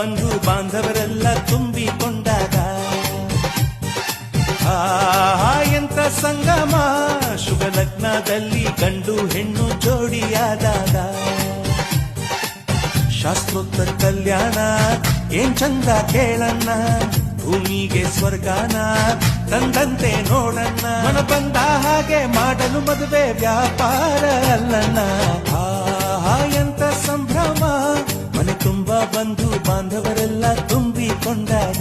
ಬಂಧು ಬಾಂಧವರೆಲ್ಲ ತುಂಬಿಕೊಂಡಾಗ ಎಂತ ಸಂಗಮ ಶುಭ ಲಗ್ನದಲ್ಲಿ ಗಂಡು ಹೆಣ್ಣು ಜೋಡಿಯಾದಾಗ ಶಾಸ್ತ್ರೋತ್ತರ ಕಲ್ಯಾಣ ಏನ್ ಚಂದ ಕೇಳಣ್ಣ ಭೂಮಿಗೆ ಸ್ವರ್ಗಾನ ತಂದಂತೆ ನೋಡಣ್ಣ ಮನ ಬಂದ ಹಾಗೆ ಮಾಡಲು ಮದುವೆ ವ್ಯಾಪಾರ ಅಲ್ಲಣ್ಣ ಎಂತ ಸಂಭ್ರಮ ಮನೆ ತುಂಬ ಬಂಧು ಬಾಂಧವರೆಲ್ಲ ತುಂಬಿಕೊಂಡಾಗ